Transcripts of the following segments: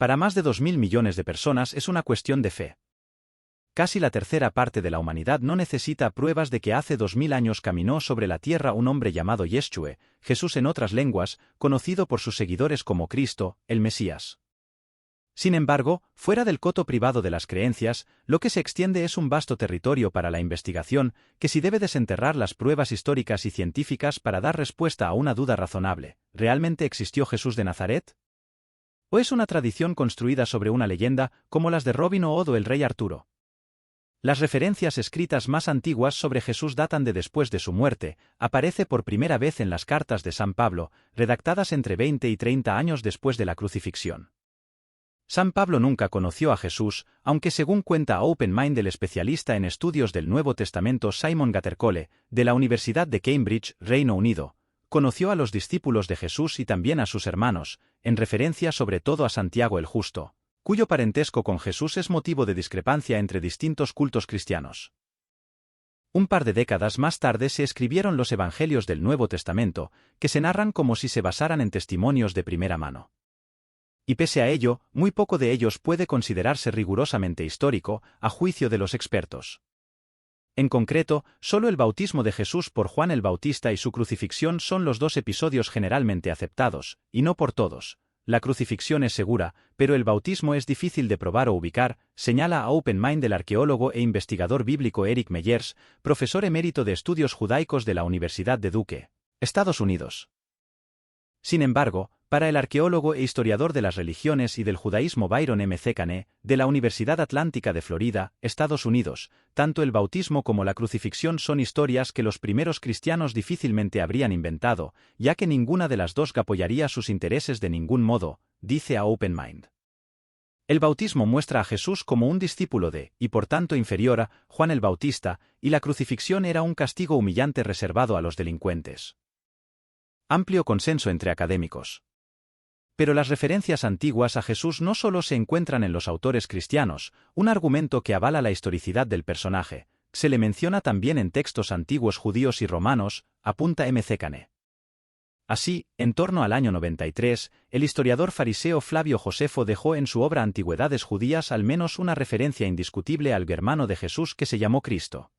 Para más de 2.000 millones de personas es una cuestión de fe. Casi la tercera parte de la humanidad no necesita pruebas de que hace 2000 años caminó sobre la tierra un hombre llamado Yeshua, Jesús en otras lenguas, conocido por sus seguidores como Cristo, el Mesías. Sin embargo, fuera del coto privado de las creencias, lo que se extiende es un vasto territorio para la investigación, que si debe desenterrar las pruebas históricas y científicas para dar respuesta a una duda razonable: ¿realmente existió Jesús de Nazaret? ¿O es una tradición construida sobre una leyenda, como las de Robin Hood o el rey Arturo? Las referencias escritas más antiguas sobre Jesús datan de después de su muerte. Aparece por primera vez en las cartas de San Pablo, redactadas entre 20 y 30 años después de la crucifixión. San Pablo nunca conoció a Jesús, aunque según cuenta Open Mind, el especialista en estudios del Nuevo Testamento Simon Gattercole, de la Universidad de Cambridge, Reino Unido, conoció a los discípulos de Jesús y también a sus hermanos, en referencia sobre todo a Santiago el Justo, cuyo parentesco con Jesús es motivo de discrepancia entre distintos cultos cristianos. Un par de décadas más tarde se escribieron los Evangelios del Nuevo Testamento, que se narran como si se basaran en testimonios de primera mano. Y pese a ello, muy poco de ellos puede considerarse rigurosamente histórico, a juicio de los expertos. En concreto, solo el bautismo de Jesús por Juan el Bautista y su crucifixión son los dos episodios generalmente aceptados, y no por todos. La crucifixión es segura, pero el bautismo es difícil de probar o ubicar, señala a Open Mind el arqueólogo e investigador bíblico Eric Meyers, profesor emérito de estudios judaicos de la Universidad de Duke, Estados Unidos. Sin embargo, para el arqueólogo e historiador de las religiones y del judaísmo Byron M. C. Cane, de la Universidad Atlántica de Florida, Estados Unidos, tanto el bautismo como la crucifixión son historias que los primeros cristianos difícilmente habrían inventado, ya que ninguna de las dos apoyaría sus intereses de ningún modo, dice a Open Mind. El bautismo muestra a Jesús como un discípulo de, y por tanto inferior a, Juan el Bautista, y la crucifixión era un castigo humillante reservado a los delincuentes. Amplio consenso entre académicos. Pero las referencias antiguas a Jesús no solo se encuentran en los autores cristianos, un argumento que avala la historicidad del personaje, se le menciona también en textos antiguos judíos y romanos, apunta M. C. Cane. Así, en torno al año 93, el historiador fariseo Flavio Josefo dejó en su obra Antigüedades Judías al menos una referencia indiscutible al hermano de Jesús que se llamó Cristo.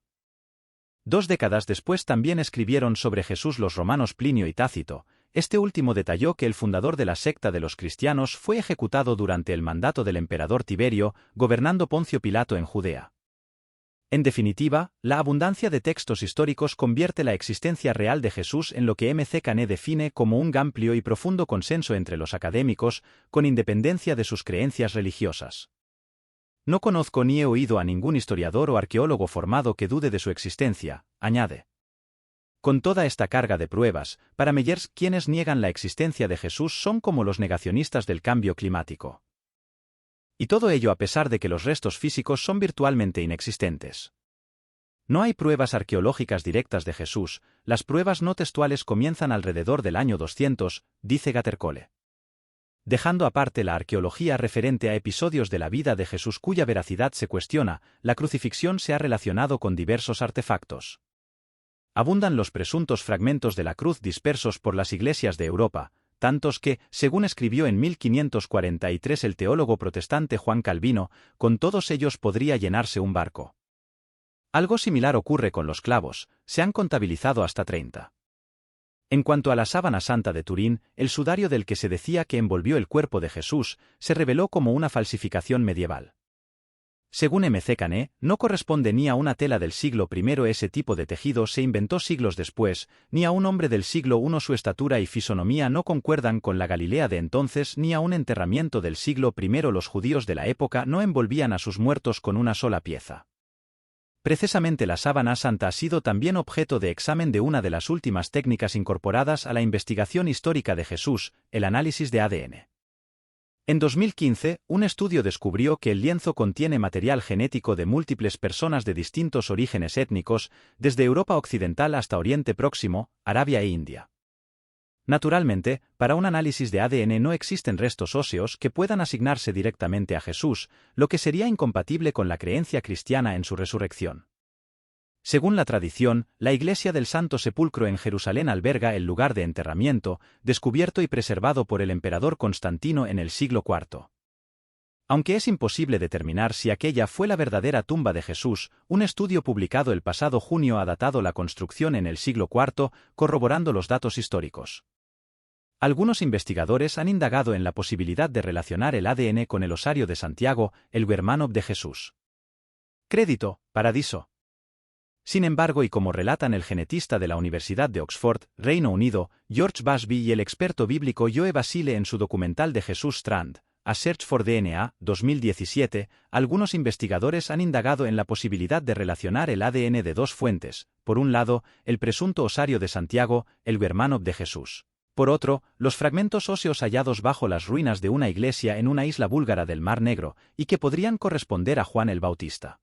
2 décadas después también escribieron sobre Jesús los romanos Plinio y Tácito. Este último detalló que el fundador de la secta de los cristianos fue ejecutado durante el mandato del emperador Tiberio, gobernando Poncio Pilato en Judea. En definitiva, la abundancia de textos históricos convierte la existencia real de Jesús en lo que M. C. Cane define como un amplio y profundo consenso entre los académicos, con independencia de sus creencias religiosas. No conozco ni he oído a ningún historiador o arqueólogo formado que dude de su existencia, añade. Con toda esta carga de pruebas, para Meyers, quienes niegan la existencia de Jesús son como los negacionistas del cambio climático. Y todo ello a pesar de que los restos físicos son virtualmente inexistentes. No hay pruebas arqueológicas directas de Jesús, las pruebas no textuales comienzan alrededor del año 200, dice Gattercole. Dejando aparte la arqueología referente a episodios de la vida de Jesús cuya veracidad se cuestiona, la crucifixión se ha relacionado con diversos artefactos. Abundan los presuntos fragmentos de la cruz dispersos por las iglesias de Europa, tantos que, según escribió en 1543 el teólogo protestante Juan Calvino, con todos ellos podría llenarse un barco. Algo similar ocurre con los clavos, se han contabilizado hasta 30. En cuanto a la sábana santa de Turín, el sudario del que se decía que envolvió el cuerpo de Jesús, se reveló como una falsificación medieval. Según M. C. Cane, no corresponde ni a una tela del siglo I. Ese tipo de tejido se inventó siglos después, ni a un hombre del siglo I. Su estatura y fisonomía no concuerdan con la Galilea de entonces, ni a un enterramiento del siglo I. Los judíos de la época no envolvían a sus muertos con una sola pieza. Precisamente la sábana santa ha sido también objeto de examen de una de las últimas técnicas incorporadas a la investigación histórica de Jesús, el análisis de ADN. En 2015, un estudio descubrió que el lienzo contiene material genético de múltiples personas de distintos orígenes étnicos, desde Europa Occidental hasta Oriente Próximo, Arabia e India. Naturalmente, para un análisis de ADN no existen restos óseos que puedan asignarse directamente a Jesús, lo que sería incompatible con la creencia cristiana en su resurrección. Según la tradición, la iglesia del Santo Sepulcro en Jerusalén alberga el lugar de enterramiento, descubierto y preservado por el emperador Constantino en el siglo IV. Aunque es imposible determinar si aquella fue la verdadera tumba de Jesús, un estudio publicado el pasado junio ha datado la construcción en el siglo IV, corroborando los datos históricos. Algunos investigadores han indagado en la posibilidad de relacionar el ADN con el osario de Santiago, el hermano de Jesús. Crédito, Paradiso. Sin embargo, y como relatan el genetista de la Universidad de Oxford, Reino Unido, George Busby, y el experto bíblico Joe Basile en su documental de Jesús Strand, A Search for DNA, 2017, algunos investigadores han indagado en la posibilidad de relacionar el ADN de dos fuentes: por un lado, el presunto osario de Santiago, el hermano de Jesús. Por otro, los fragmentos óseos hallados bajo las ruinas de una iglesia en una isla búlgara del Mar Negro, y que podrían corresponder a Juan el Bautista.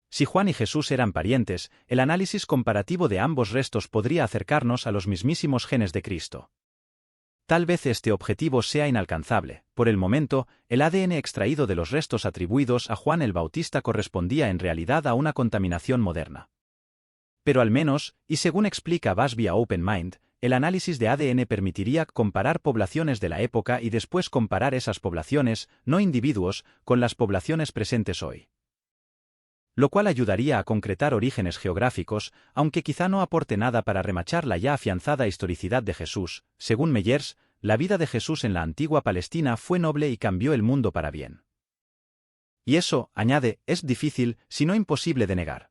Si Juan y Jesús eran parientes, el análisis comparativo de ambos restos podría acercarnos a los mismísimos genes de Cristo. Tal vez este objetivo sea inalcanzable. Por el momento, el ADN extraído de los restos atribuidos a Juan el Bautista correspondía en realidad a una contaminación moderna. Pero al menos, y según explica Busby a Open Mind, el análisis de ADN permitiría comparar poblaciones de la época y después comparar esas poblaciones, no individuos, con las poblaciones presentes hoy. Lo cual ayudaría a concretar orígenes geográficos, aunque quizá no aporte nada para remachar la ya afianzada historicidad de Jesús. Según Meyers, la vida de Jesús en la antigua Palestina fue noble y cambió el mundo para bien. Y eso, añade, es difícil, si no imposible de negar.